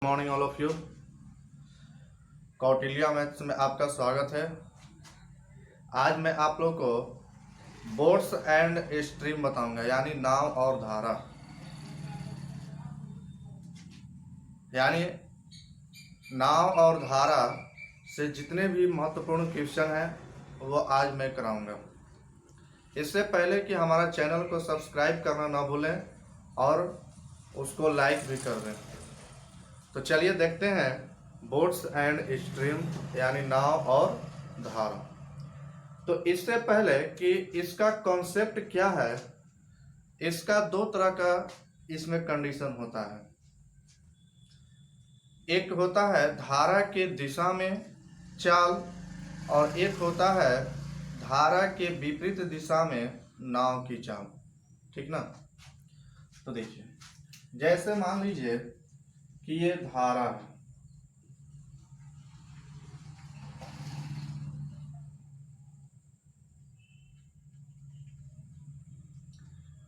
Morning all of you. Kautilya maths में आपका स्वागत है। आज मैं आप लोग को बोट्स एंड स्ट्रीम बताऊंगा, यानी नाव और धारा। यानी नाव और धारा से जितने भी महत्वपूर्ण क्वेश्चन हैं वो आज मैं कराऊंगा। इससे पहले कि हमारा चैनल को सब्सक्राइब करना ना भूलें और उसको लाइक भी कर दें। तो चलिए देखते हैं बोट्स एंड स्ट्रीम यानी नाव और धारा। तो इससे पहले कि इसका कॉन्सेप्ट क्या है, इसका दो तरह का इसमें कंडीशन होता है। एक होता है धारा के दिशा में चाल और एक होता है धारा के विपरीत दिशा में नाव की चाल। ठीक ना। तो देखिए, जैसे मान लीजिए कि ये धारा है,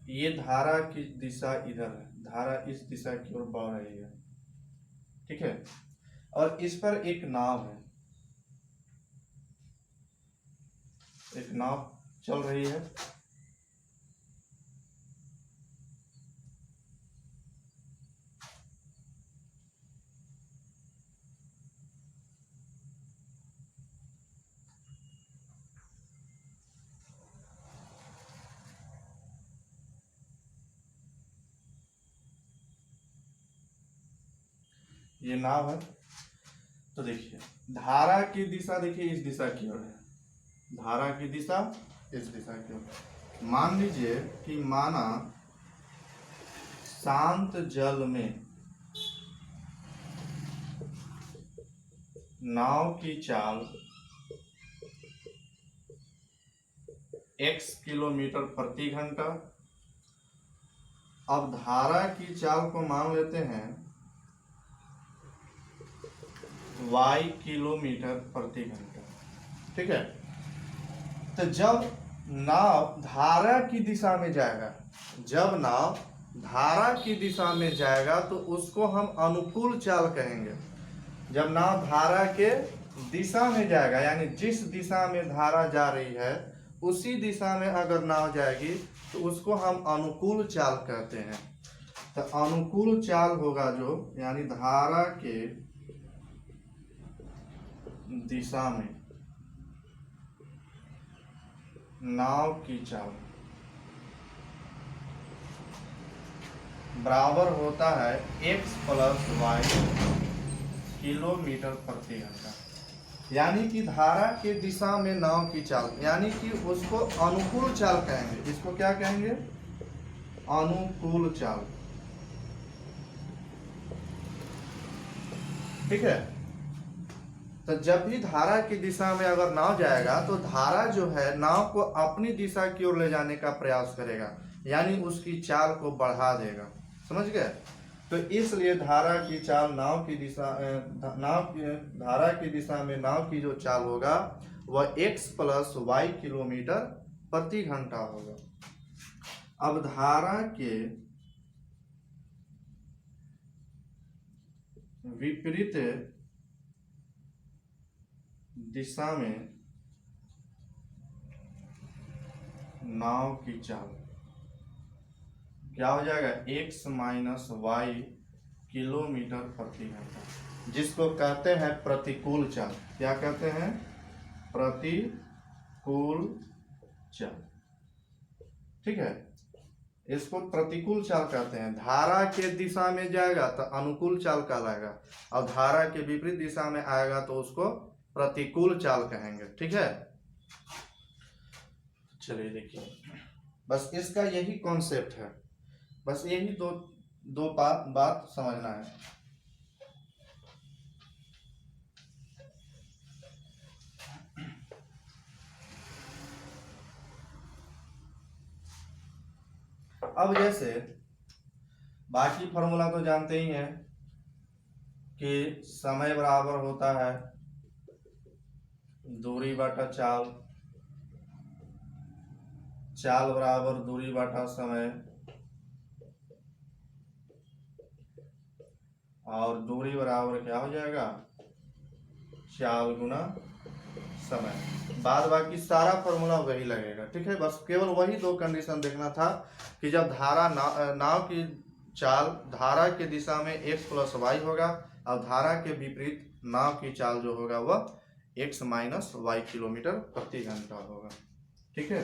ये धारा की दिशा इधर है, धारा इस दिशा की ओर बढ़ रही है। ठीक है। और इस पर एक नाव है, एक नाव चल रही है। ये नाव है। तो देखिए धारा की दिशा, देखिए इस दिशा की ओर है, धारा की दिशा इस दिशा की ओर। मान लीजिए कि माना शांत जल में नाव की चाल x किलोमीटर प्रति घंटा। अब धारा की चाल को मान लेते हैं y किलोमीटर प्रति घंटा। ठीक है। तो जब नाव धारा की दिशा में जाएगा, जब नाव धारा की दिशा में जाएगा तो उसको हम अनुकूल चाल कहेंगे। जब नाव धारा के दिशा में जाएगा, यानी जिस दिशा में धारा जा रही है उसी दिशा में अगर नाव जाएगी तो उसको हम अनुकूल चाल कहते हैं। तो अनुकूल चाल होगा जो, यानी धारा के दिशा में नाव की चाल बराबर होता है x प्लस वाई किलोमीटर प्रति घंटा। यानी कि धारा के दिशा में नाव की चाल, यानी कि उसको अनुकूल चाल कहेंगे। इसको क्या कहेंगे? अनुकूल चाल। ठीक है। तो जब भी धारा की दिशा में अगर नाव जाएगा तो धारा जो है नाव को अपनी दिशा की ओर ले जाने का प्रयास करेगा, यानी उसकी चाल को बढ़ा देगा। समझ गए? तो इसलिए धारा की चाल धारा की दिशा में नाव की जो चाल होगा वह x प्लस वाई किलोमीटर प्रति घंटा होगा। अब धारा के विपरीत दिशा में नाव की चाल क्या हो जाएगा? x माइनस वाई किलोमीटर प्रति घंटा, जिसको कहते हैं प्रतिकूल चाल। क्या कहते हैं? प्रतिकूल चाल। ठीक है। इसको प्रतिकूल चाल कहते हैं। धारा के दिशा में जाएगा तो अनुकूल चाल कहलाएगा, और धारा के विपरीत दिशा में आएगा तो उसको प्रतिकूल चाल कहेंगे। ठीक है। चलिए देखिए, बस इसका यही कॉन्सेप्ट है, बस यही दो बात समझना है। अब जैसे बाकी फॉर्मूला तो जानते ही हैं कि समय बराबर होता है दूरी बटा चाल, चाल बराबर दूरी बटा समय, और दूरी बराबर क्या हो जाएगा, चाल गुना समय। बाद बाकी सारा फॉर्मूला वही लगेगा, ठीक है। बस केवल वही दो कंडीशन देखना था कि जब धारा नाव की चाल धारा की दिशा में x प्लस वाई होगा और धारा के विपरीत नाव की चाल जो होगा वह x माइनस वाई किलोमीटर प्रति घंटा होगा, ठीक है।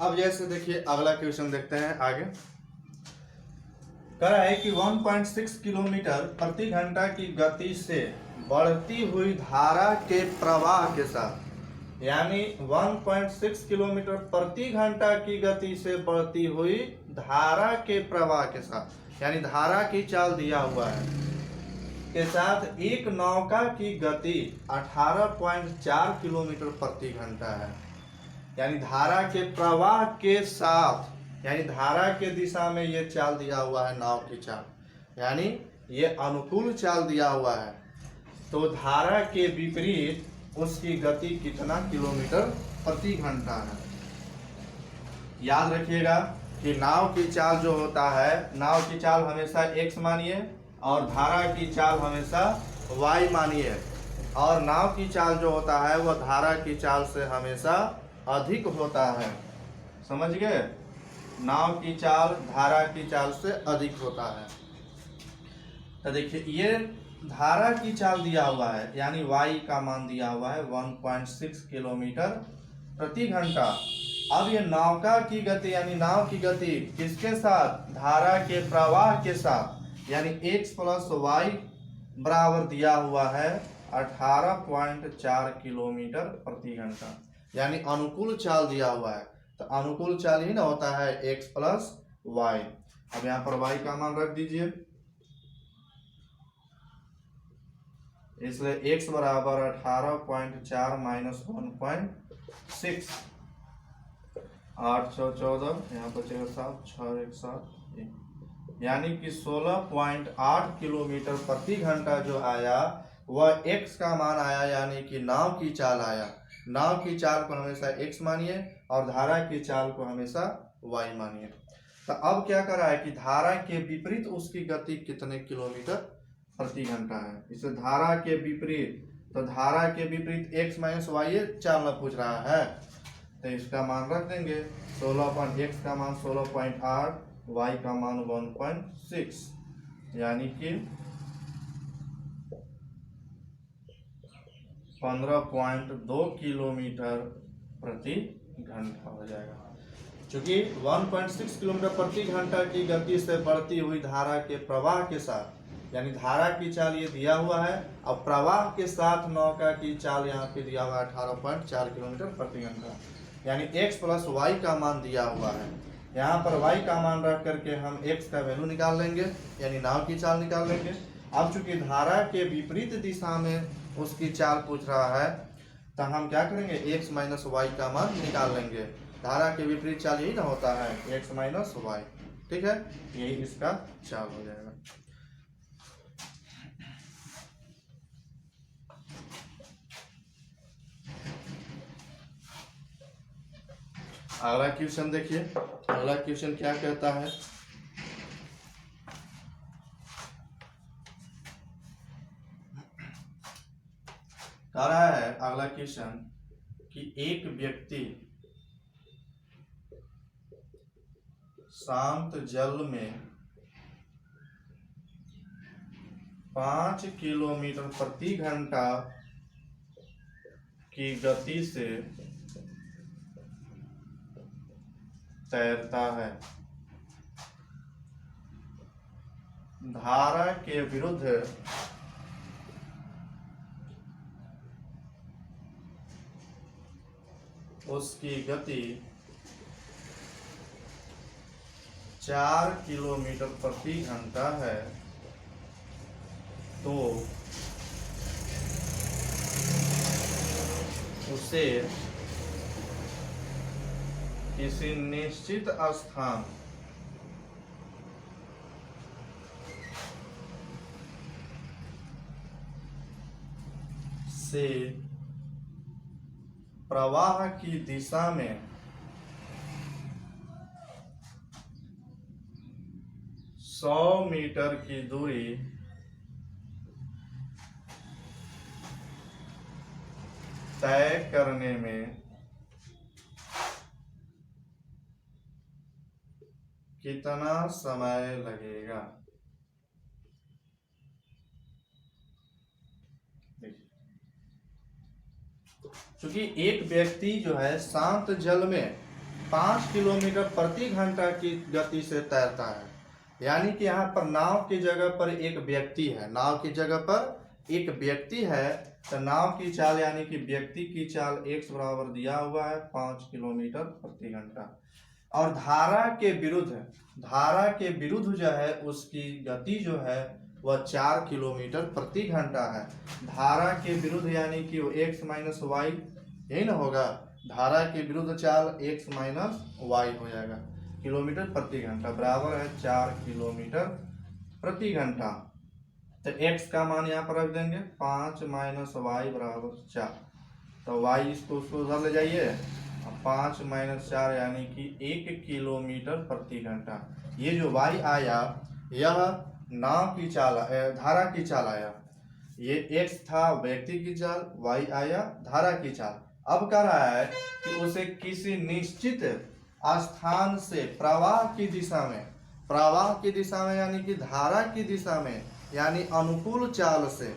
अब जैसे देखिए अगला क्वेश्चन देखते हैं आगे। कह रहा है कि 1.6 किलोमीटर प्रति घंटा की गति से बढ़ती हुई धारा के प्रवाह के साथ, यानी 1.6 किलोमीटर प्रति घंटा की गति से बढ़ती हुई धारा के प्रवाह के साथ, यानी धारा की चाल दिया हुआ है के साथ एक नौका की गति 18.4 किलोमीटर प्रति घंटा है। यानी धारा के प्रवाह के साथ, यानी धारा के दिशा में ये चाल दिया हुआ है नाव की चाल, यानी ये अनुकूल चाल दिया हुआ है, तो धारा के विपरीत उसकी गति कितना किलोमीटर प्रति घंटा है। याद रखिएगा कि नाव की चाल जो होता है, नाव की चाल हमेशा x मानिए और धारा की चाल हमेशा y मानिए, और नाव की चाल जो होता है वह धारा की चाल से हमेशा अधिक होता है, समझ गए। नाव की चाल धारा की चाल से अधिक होता है। तो देखिए ये धारा की चाल दिया हुआ है, यानी y का मान दिया हुआ है 1.6 किलोमीटर प्रति घंटा। अब ये नौका की गति, यानी नाव की गति किसके साथ, धारा के प्रवाह के साथ, यानी x प्लस वाई बराबर दिया हुआ है 18.4 किलोमीटर प्रति घंटा, यानी अनुकूल चाल दिया हुआ है। तो अनुकूल चाल ही ना होता है x प्लस वाई। अब यहाँ पर y का मान रख दीजिए, इसलिए x बराबर 18.4 माइनस 1.6, 814, यहाँ पर 7 6 1 7, यानी कि 16.8 किलोमीटर प्रति घंटा जो आया वह x का मान आया, यानी कि नाव की चाल आया। नाव की चाल को हमेशा x मानिए और धारा की चाल को हमेशा y मानिए। तो अब क्या कर रहा है कि धारा के विपरीत उसकी गति कितने किलोमीटर प्रति घंटा है। इसे धारा के विपरीत, तो धारा के विपरीत x माइनस वाई चाल पूछ रहा है, तो इसका मान रख देंगे 16. x का मान 16.8, y का मान 1.6, यानी कि 15.2 किलोमीटर प्रति घंटा हो जाएगा। चूंकि 1.6 किलोमीटर प्रति घंटा की गति से बढ़ती हुई धारा के प्रवाह के साथ, यानी धारा की चाल ये दिया हुआ है और प्रवाह के साथ नौका की चाल यहाँ पे दिया हुआ है 18.4 किलोमीटर प्रति घंटा, यानी x प्लस वाई का मान दिया हुआ है। यहाँ पर y का मान रख करके हम x का वैल्यू निकाल लेंगे, यानी नाव की चाल निकाल लेंगे। अब चूंकि धारा के विपरीत दिशा में उसकी चाल पूछ रहा है, तो हम क्या करेंगे, x माइनस वाई का मान निकाल लेंगे। धारा के विपरीत चाल यही ना होता है, x माइनस वाई, ठीक है, यही इसका चाल हो जाएगा। अगला क्वेश्चन देखिए, अगला क्वेश्चन क्या कहता है। कह रहा है अगला क्वेश्चन कि एक व्यक्ति शांत जल में 5 किलोमीटर प्रति घंटा की गति से तैरता है। धारा के विरुद्ध उसकी गति 4 किलोमीटर प्रति घंटा है, तो उसे किसी निश्चित स्थान से प्रवाह की दिशा में 100 मीटर की दूरी तय करने में कितना समय लगेगा। क्योंकि एक व्यक्ति जो है शांत जल में 5 किलोमीटर प्रति घंटा की गति से तैरता है, यानी कि यहाँ पर नाव की जगह पर एक व्यक्ति है, नाव की जगह पर एक व्यक्ति है, तो नाव की चाल यानी कि व्यक्ति की चाल x बराबर दिया हुआ है 5 किलोमीटर प्रति घंटा, और धारा के विरुद्ध जो है उसकी गति जो है वह 4 किलोमीटर प्रति घंटा है। धारा के विरुद्ध यानी कि वो x माइनस वाई, यही ना होगा, धारा के विरुद्ध चाल x माइनस वाई हो जाएगा। किलोमीटर प्रति घंटा बराबर है 4 किलोमीटर प्रति घंटा। तो x का मान यहाँ पर रख देंगे 5 माइनस वाई बराबर 4, तो y इसको उधर ले जाइए, 5 माइनस 4 यानी कि 1 किलोमीटर प्रति घंटा। ये जो y आया यह नाव की चाल, धारा की चाल आया, ये x था व्यक्ति की चाल, y आया धारा की चाल। अब कह रहा है कि उसे किसी निश्चित स्थान से प्रवाह की दिशा में यानी कि धारा की दिशा में यानी अनुकूल चाल से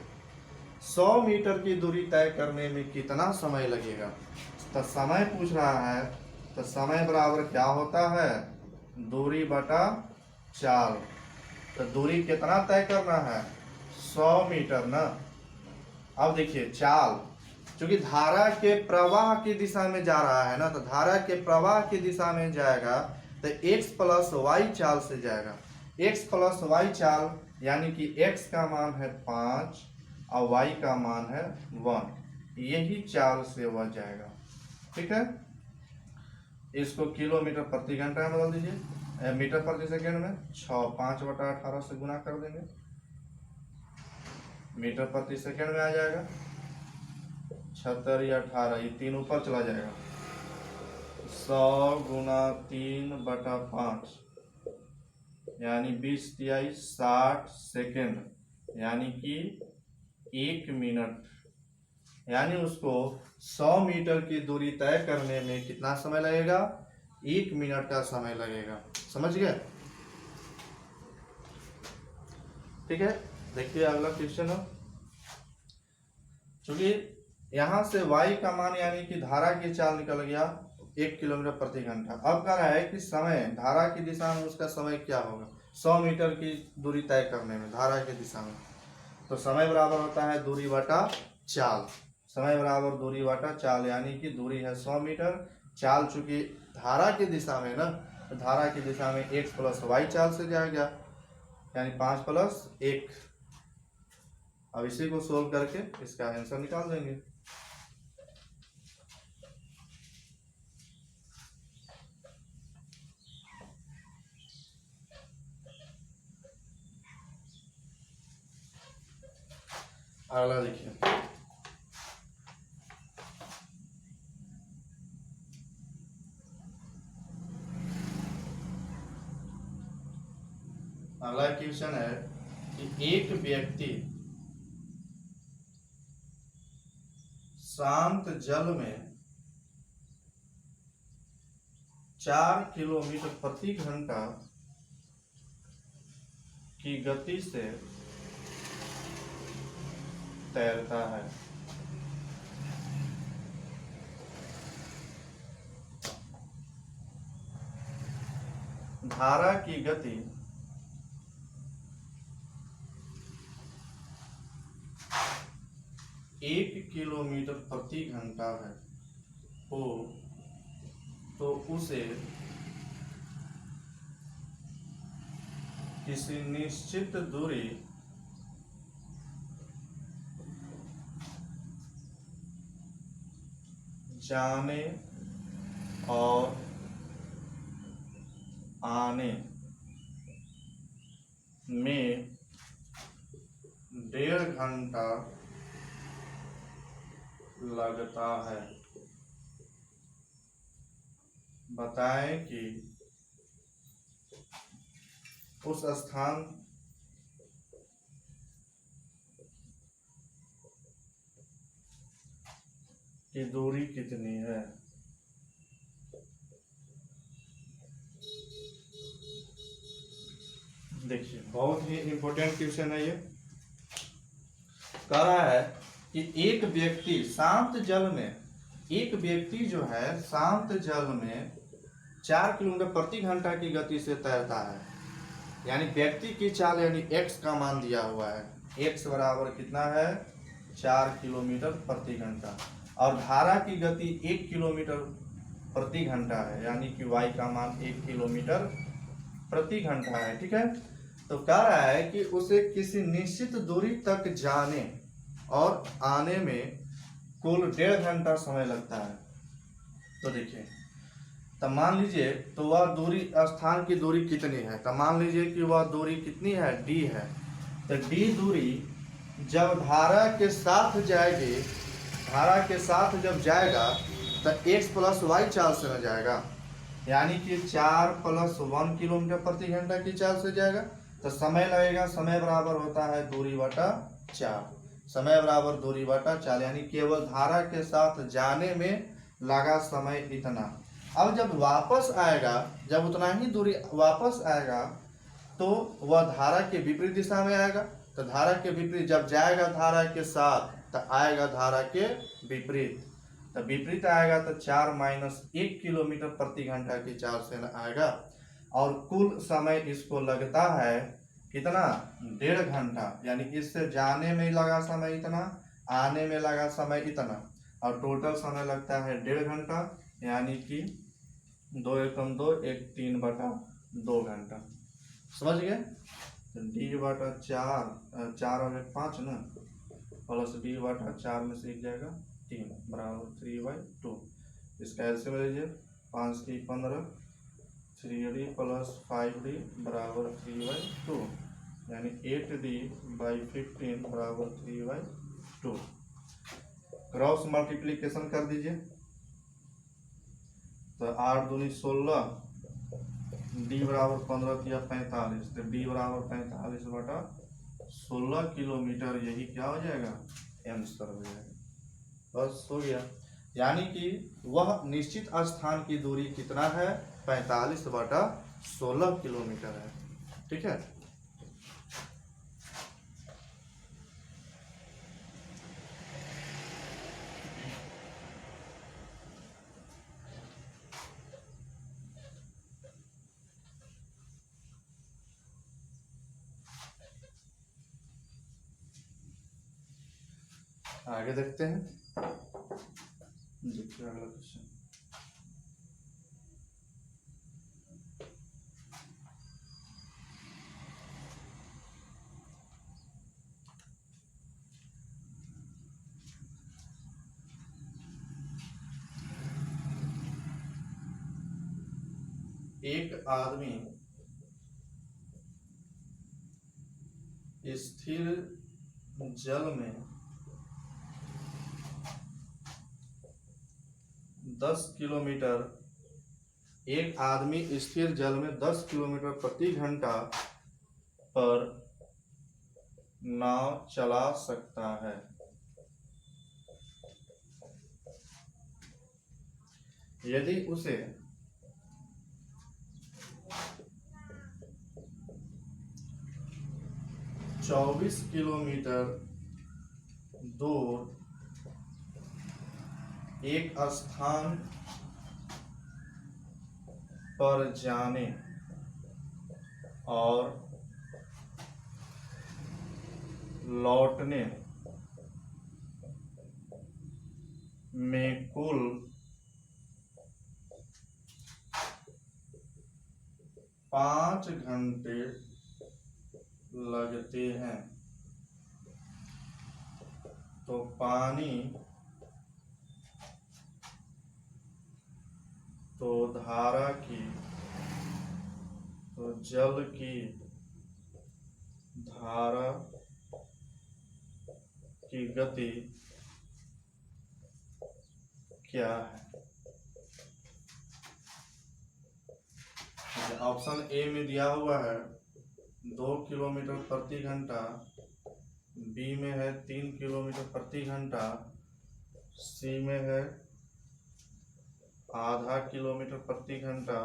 100 मीटर की दूरी तय करने में कितना समय लगेगा। तो समय पूछ रहा है, तो समय बराबर क्या होता है, दूरी बटा चाल। तो दूरी कितना तय करना है, 100 मीटर ना। अब देखिए चाल, क्योंकि धारा के प्रवाह की दिशा में जा रहा है ना, तो धारा के प्रवाह की दिशा में जाएगा तो x प्लस वाई चाल से जाएगा। x प्लस वाई चाल यानी कि x का मान है 5 और y का मान है 1, यही चाल से वह जाएगा। ठीक है, इसको किलोमीटर प्रति घंटा में बदल दीजिए, मीटर प्रति सेकंड में 5/18 से गुना कर देंगे, मीटर प्रति सेकंड में आ जाएगा 76 या 18, ये 3 ऊपर चला जाएगा, 100 गुना 3/5 यानी 20 तिहाई 60 सेकेंड, यानी कि 1 मिनट, यानी उसको 100 मीटर की दूरी तय करने में कितना समय लगेगा, 1 मिनट का समय लगेगा। समझ गए। ठीक है, देखिए अगला क्वेश्चन है, चूंकि यहां से y का मान यानी कि धारा की चाल निकल गया 1 किलोमीटर प्रति घंटा। अब कह रहा है कि समय, धारा की दिशा में उसका समय क्या होगा 100 मीटर की दूरी तय करने में धारा की दिशा में। तो समय बराबर होता है दूरी बटा चाल, समय बराबर दूरी बटा चाल, यानी कि दूरी है 100 मीटर, चाल चूंकि धारा की दिशा में ना, तो धारा की दिशा में x प्लस वाई चाल से जाएगा, यानी 5 प्लस 1। अब इसी को सोल्व करके इसका आंसर निकाल देंगे। अगला देखिए, अगला क्वेश्चन है कि एक व्यक्ति शांत जल में 4 किलोमीटर प्रति घंटा की गति से तैरता है। धारा की गति 1 किलोमीटर प्रति घंटा है हो, तो उसे किसी निश्चित दूरी जाने और आने में 1.5 घंटा लगता है। बताएं कि उस स्थान की दूरी कितनी है। देखिए बहुत ही इंपॉर्टेंट क्वेश्चन है ये। कह रहा है कि एक व्यक्ति शांत जल में, एक व्यक्ति जो है शांत जल में 4 किलोमीटर प्रति घंटा की गति से तैरता है। यानी व्यक्ति की चाल यानी x का मान दिया हुआ है, x बराबर कितना है 4 किलोमीटर प्रति घंटा, और धारा की गति 1 किलोमीटर प्रति घंटा है, यानी कि y का मान 1 किलोमीटर प्रति घंटा है। ठीक है, तो कह रहा है कि उसे किसी निश्चित दूरी तक जाने और आने में कुल 1.5 घंटा समय लगता है। तो देखिए, तो मान लीजिए तो वह दूरी, स्थान की दूरी कितनी है, तो मान लीजिए कि वह दूरी कितनी है, d है। तो d दूरी जब धारा के साथ जाएगी, धारा के साथ जब जाएगा तो x प्लस वाई चाल से न जाएगा, यानी कि 4 + 1 किलोमीटर प्रति घंटा की चाल से जाएगा। तो समय लगेगा, समय बराबर होता है दूरी बटा 4, समय बराबर दूरी बटा 4, यानी केवल धारा के साथ जाने में लगा समय इतना। अब जब वापस आएगा, जब उतना ही दूरी वापस आएगा तो वह धारा के विपरीत दिशा में आएगा। तो धारा के विपरीत जब जाएगा धारा के साथ तो आएगा धारा के विपरीत, तो विपरीत आएगा तो 4 - 1 किलोमीटर प्रति घंटा की चाल से आएगा। और कुल समय इसको लगता है कितना, 1.5 घंटा, यानी इससे जाने में लगा समय इतना, आने में लगा समय इतना, और टोटल समय लगता है 1.5 घंटा, यानी कि 2 एकम 2, 1 3/2 घंटा। समझ गए। d/4, 4 और 1 5 ना, प्लस d/4 में से 1 जाएगा 3 बराबर 3/2। इसका एलसीएम लीजिए, 5 की 15, 3d + 5d बराबर 3/2, यानी 8d/15 बराबर 3/2। क्रॉस मल्टीप्लीकेशन कर दीजिए, तो 8 दूनी 16, d बराबर 15 या 45, तो d बराबर 45/16 किलोमीटर, यही क्या हो जाएगा, आंसर हो जाएगा। बस हो गया। यानी कि वह निश्चित स्थान की दूरी कितना है, 45/16 किलोमीटर है। ठीक है, आगे देखते हैं। देखिए अगला क्वेश्चन, एक आदमी स्थिर जल में 10 किलोमीटर, एक आदमी स्थिर जल में 10 किलोमीटर प्रति घंटा पर नाव चला सकता है। यदि उसे 24 किलोमीटर दूर एक स्थान पर जाने और लौटने में कुल 5 घंटे लगते हैं, तो पानी, तो धारा की, तो जल की धारा की गति क्या है। ऑप्शन ए में दिया हुआ है 2 किलोमीटर प्रति घंटा, बी में है 3 किलोमीटर प्रति घंटा, सी में है आधा किलोमीटर प्रति घंटा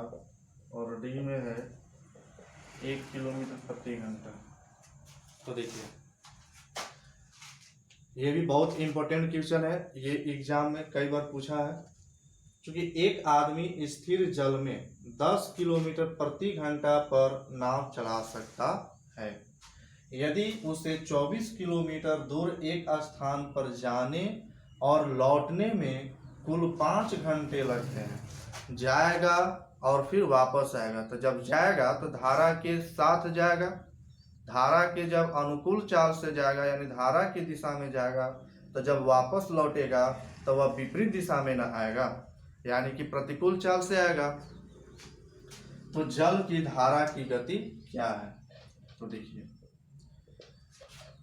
और डी में है 1 किलोमीटर प्रति घंटा। तो देखिए ये भी बहुत इंपॉर्टेंट क्वेश्चन है, ये एग्जाम में कई बार पूछा है। क्योंकि एक आदमी स्थिर जल में 10 किलोमीटर प्रति घंटा पर नाव चला सकता है यदि उसे 24 किलोमीटर दूर एक स्थान पर जाने और लौटने में कुल 5 घंटे लगते हैं। जाएगा और फिर वापस आएगा, तो जब जाएगा तो धारा के साथ जाएगा, धारा के जब अनुकूल चाल से जाएगा यानी धारा की दिशा में जाएगा, तो जब वापस लौटेगा तो वह विपरीत दिशा में न आएगा यानी कि प्रतिकूल चाल से आएगा। तो जल की धारा की गति क्या है?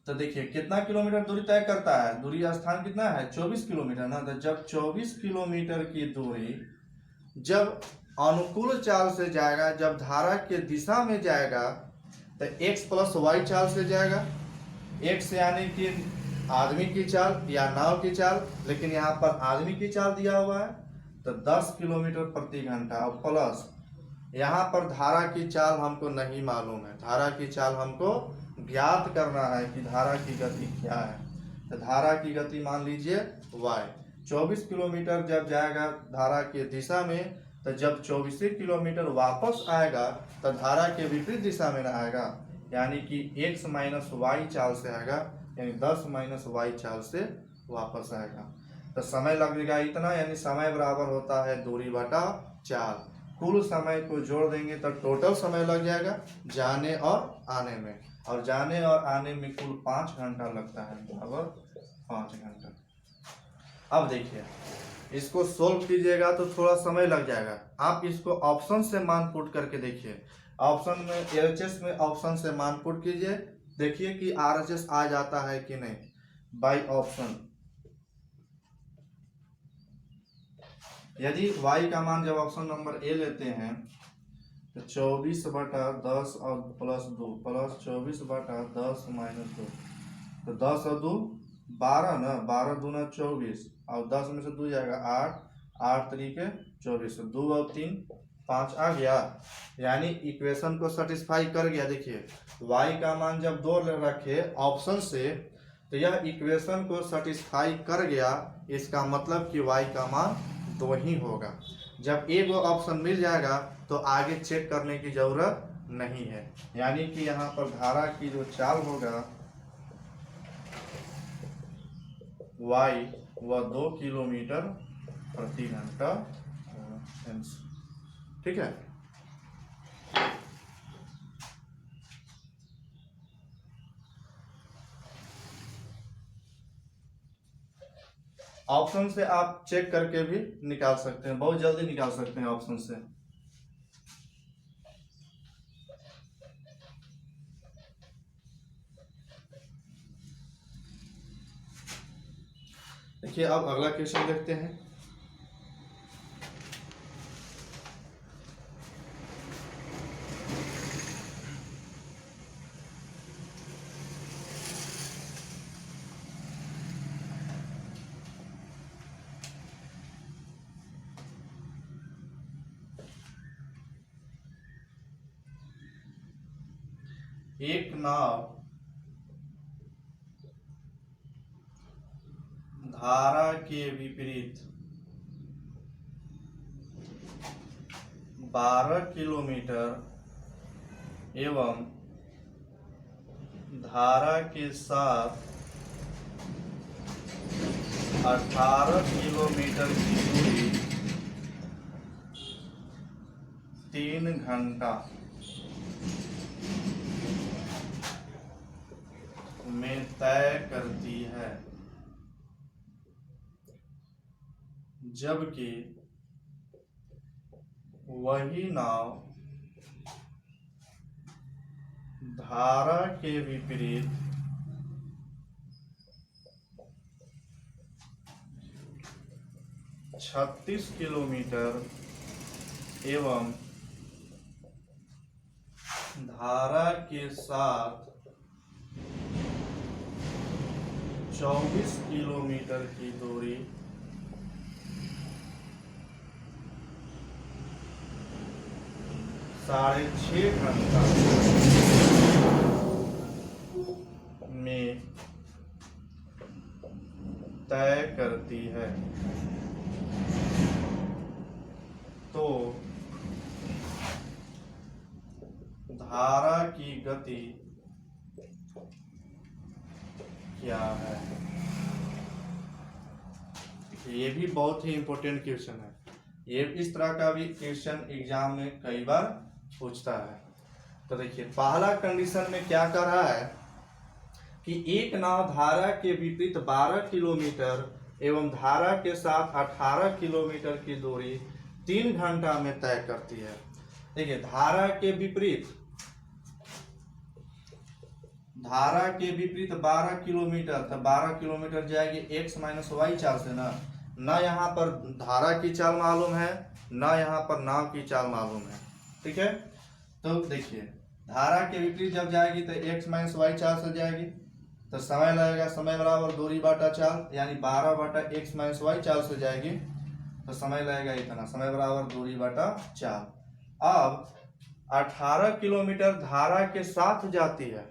तो देखिए कितना किलोमीटर दूरी तय करता है, दूरी स्थान कितना है 24 किलोमीटर ना। तो जब 24 किलोमीटर की दूरी जब अनुकूल चाल से जाएगा, जब धारा के दिशा में जाएगा तो x प्लस वाई चाल से जाएगा। x यानी कि आदमी की चाल या नाव की चाल, लेकिन यहाँ पर आदमी की चाल दिया हुआ है तो 10 किलोमीटर प्रति घंटा और प्लस यहाँ पर धारा की चाल हमको नहीं मालूम है, धारा की चाल हमको ज्ञात करना है कि धारा की गति क्या है। तो धारा की गति मान लीजिए y। 24 किलोमीटर जब जाएगा धारा के दिशा में, तो जब 24 किलोमीटर वापस आएगा तो धारा के विपरीत दिशा में आएगा यानी कि x माइनस वाई चाल से आएगा, यानी 10 माइनस वाई चाल से वापस आएगा। तो समय लगेगा इतना, यानी समय बराबर होता है दूरी बटा चाल। कुल समय को जोड़ देंगे तो टोटल समय लग जाएगा जाने और आने में, और जाने और आने में कुल 5 घंटा लगता है, बराबर 5 घंटा। अब देखिए इसको सोल्व कीजिएगा तो थोड़ा समय लग जाएगा। आप इसको ऑप्शन से मान पुट करके देखिए, ऑप्शन में LHS में ऑप्शन से मान पुट कीजिए, देखिए कि RHS आ जाता है कि नहीं। बाय ऑप्शन यदि y का मान जब ऑप्शन नंबर A लेते हैं तो 24 बटा 10 और प्लस 2 प्लस 24 बटा 10 माइनस 2, तो 10 और 2 12 ना, 12 दूना 24 और 10 में से 2 जाएगा 8, 8 तरीके 24, 2 और 3 5 आ गया, यानी इक्वेशन को सेटिस्फाई कर गया। देखिए y का मान जब 2 रखे ऑप्शन से तो यह इक्वेशन को सेटिस्फाई कर गया, इसका मतलब कि y का मान 2 ही होगा। जब एक ऑप्शन मिल जाएगा तो आगे चेक करने की जरूरत नहीं है, यानी कि यहाँ पर धारा की जो चाल होगा y वह 2 किलोमीटर प्रति घंटा, ठीक है। ऑप्शन से आप चेक करके भी निकाल सकते हैं, बहुत जल्दी निकाल सकते हैं ऑप्शन से। देखिए अब अगला क्वेश्चन देखते हैं। एक नाव धारा के विपरीत 12 किलोमीटर एवं धारा के साथ 18 किलोमीटर की दूरी 3 घंटा में तय करती है, जबकि वही नाव धारा के विपरीत 36 किलोमीटर एवं धारा के साथ 24 किलोमीटर की दूरी साढ़े 6 घंटा में तय करती है, तो धारा की गति क्या है? ये भी बहुत ही इंपॉर्टेंट क्वेश्चन है। ये इस तरह का भी क्वेश्चन एग्जाम में कई बार पूछता है। तो देखिए पहला कंडीशन में क्या कर रहा है कि एक नाव धारा के विपरीत 12 किलोमीटर एवं धारा के साथ 18 किलोमीटर की दूरी 3 घंटा में तय करती है। देखिए धारा के विपरीत 12 किलोमीटर, तो 12 किलोमीटर जाएगी x माइनस वाई चाल से ना यहाँ पर धारा की चाल मालूम है, ना यहाँ पर नाव की चाल मालूम है। ठीक है, तो देखिए धारा के विपरीत जब जाएगी तो x माइनस वाई चाल से जाएगी, तो समय लगेगा, समय बराबर दूरी बाटा चाल, यानी 12 बाटा x माइनस वाई चाल से जाएगी तो समय लगेगा इतना, समय बराबर दूरी बाटा चाल। अब 18 किलोमीटर धारा के साथ जाती है,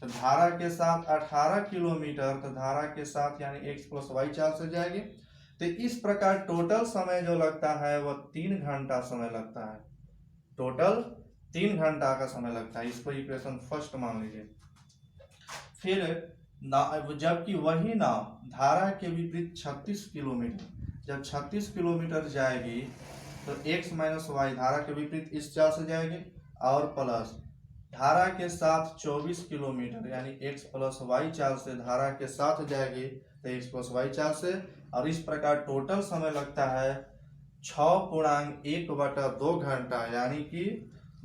तो धारा के साथ 18 किलोमीटर, तो धारा के साथ यानी x प्लस वाई चाल से जाएगी। तो इस प्रकार टोटल समय जो लगता है वह 3 घंटा समय लगता है, टोटल 3 घंटा का समय लगता है। इसको इक्वेशन फर्स्ट मान लीजिए। फिर जबकि वही नाव धारा के विपरीत 36 किलोमीटर, जब 36 किलोमीटर जाएगी तो x माइनस वाई धारा के विपरीत इस चाल से जाएगी, और प्लस धारा के साथ 24 किलोमीटर यानी x प्लस वाई चाल से धारा के साथ जाएगी तो x प्लस वाई चाल से, और इस प्रकार टोटल समय लगता है 6.1/2 घंटा, यानी कि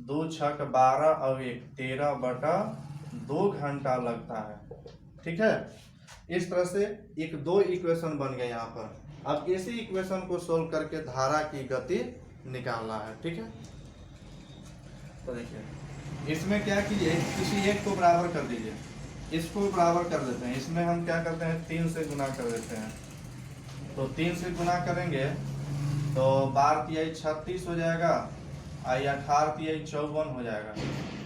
2 छक 12 और 1 13/2 घंटा लगता है। ठीक है, इस तरह से एक दो इक्वेशन बन गए यहाँ पर। अब इसी इक्वेशन को सोल्व करके धारा की गति निकालना है। ठीक है, तो देखिए इसमें क्या कीजिए, किसी एक को बराबर कर दीजिए, इसको बराबर कर देते हैं। इसमें हम क्या करते हैं 3 से गुना कर देते हैं, तो 3 से गुना करेंगे तो 12 तिहाई 36 हो जाएगा, और 18 तिहाई 54 हो जाएगा,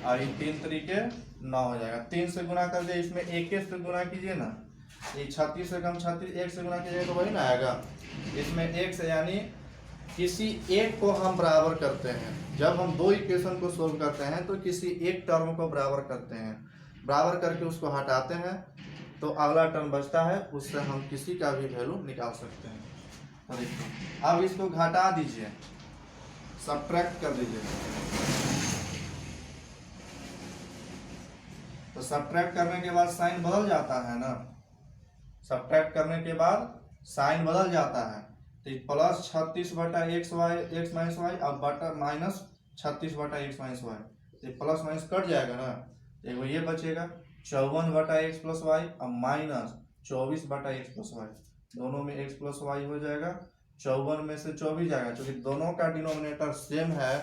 और ये 3 तरीके 9 हो जाएगा। 3 से गुना कर दिए, इसमें 1 से गुना कीजिए ना, ये 36 से कम 36 1 से गुना कीजिए तो वही ना आएगा। इसमें 1 से यानी किसी एक को हम बराबर करते हैं। जब हम दो इक्वेशन को सोल्व करते हैं तो किसी एक टर्म को बराबर करते हैं, बराबर करके उसको हटाते हैं तो अगला टर्म बचता है, उससे हम किसी का भी वैल्यू निकाल सकते हैं। तो देखिए अब इसको घटा दीजिए, सब्ट्रैक्ट कर दीजिए, तो सब्ट्रैक्ट करने के बाद साइन बदल जाता है ना, सब्ट्रैक्ट करने के बाद साइन बदल जाता है, तो प्लस 36/x माइनस वाई अब बटा माइनस 36/x माइनस वाई, तो प्लस माइनस कट जाएगा ना, तो ये बचेगा 54/x प्लस वाई अब माइनस 24/x प्लस वाई, दोनों में x प्लस वाई हो जाएगा। 54 में से 24 जाएगा, क्योंकि दोनों का डिनोमिनेटर सेम है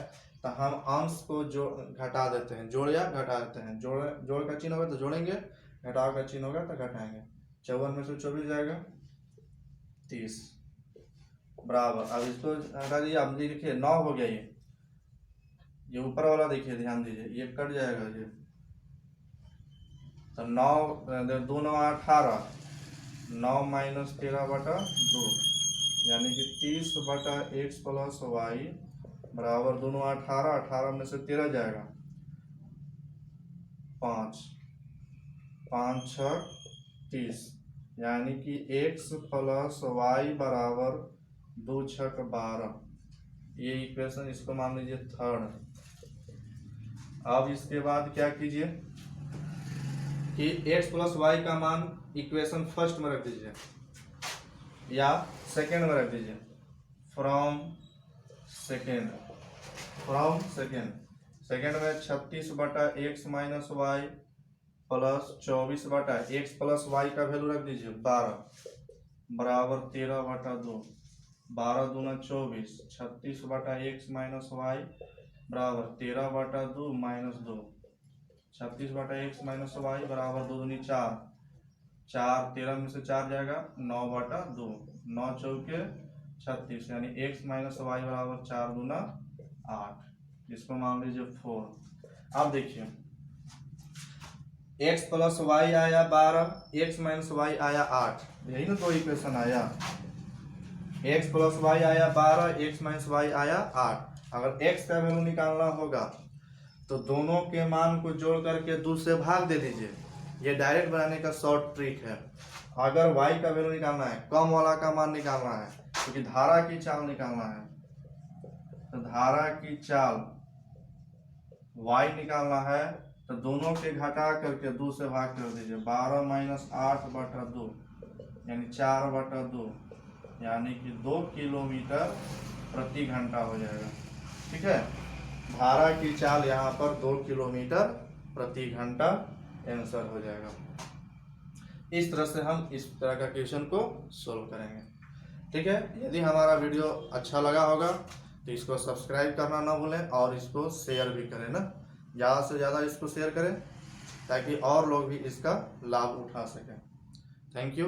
तो हम अंश को जो घटा देते हैं, जोड़ या घटा देते हैं। जोड़ का चिन्ह होगा तो जोड़ेंगे, घटाव का चिन्ह होगा तो घटाएंगे। 54 में से 24 जाएगा 30 बराबर, अब इसको हटा दीजिए। अब देखिए 9 हो गया, ये ऊपर वाला देखिए ध्यान दीजिए, ये कट जाएगा ये, तो 9 2 9 18, 9 माइनस 13/2 यानी कि 30/x प्लस वाई बराबर दोनों 18, 18 में से 13 जाएगा 5, 5 6 30 यानी कि x प्लस वाई बराबर 2 छक 12। ये इक्वेशन इसको मान लीजिए थर्ड। अब इसके बाद क्या कीजिए कि x प्लस वाई का मान इक्वेशन फर्स्ट में रख दीजिए या सेकेंड में रख दीजिए, फ्रॉम सेकेंड में 36/x minus Y plus 24/x plus Y का वैल्यू रख दीजिए 12 बराबर 13/2, 12 दूना 24, 36/x माइनस वाई बराबर 13/2 माइनस 2, 36/x माइनस वाई बराबर 2 दूनी 4, 4 13 में से 4 जाएगा 9/2, 9 चौके 36, यानी x माइनस वाई बराबर 4 दूना 8, इसको मान लीजिए 4। अब देखिए x प्लस वाई आया 12, x माइनस वाई आया 8, यही ना दो इक्वेशन आया। x प्लस वाई आया 12, x माइनस वाई आया 8। अगर x का वैल्यू निकालना होगा तो दोनों के मान को जोड़ करके 2 से भाग दे दीजिए, ये डायरेक्ट बनाने का शॉर्ट ट्रिक है। अगर y का वैल्यू निकालना है, कम वाला का मान निकालना है, क्योंकि धारा की चाल निकालना है, तो धारा की चाल y निकालना है, तो दोनों के घटा करके 2 से भाग कर दीजिए। 12 माइनस 8/2 यानी 4/2, यानी कि 2 किलोमीटर प्रति घंटा हो जाएगा। ठीक है, धारा की चाल यहाँ पर 2 किलोमीटर प्रति घंटा आंसर हो जाएगा। इस तरह से हम इस तरह का क्वेश्चन को सोल्व करेंगे। ठीक है, यदि हमारा वीडियो अच्छा लगा होगा तो इसको सब्सक्राइब करना ना भूलें और इसको शेयर भी करें ना, ज़्यादा से ज़्यादा इसको शेयर करें ताकि और लोग भी इसका लाभ उठा सकें। Thank you.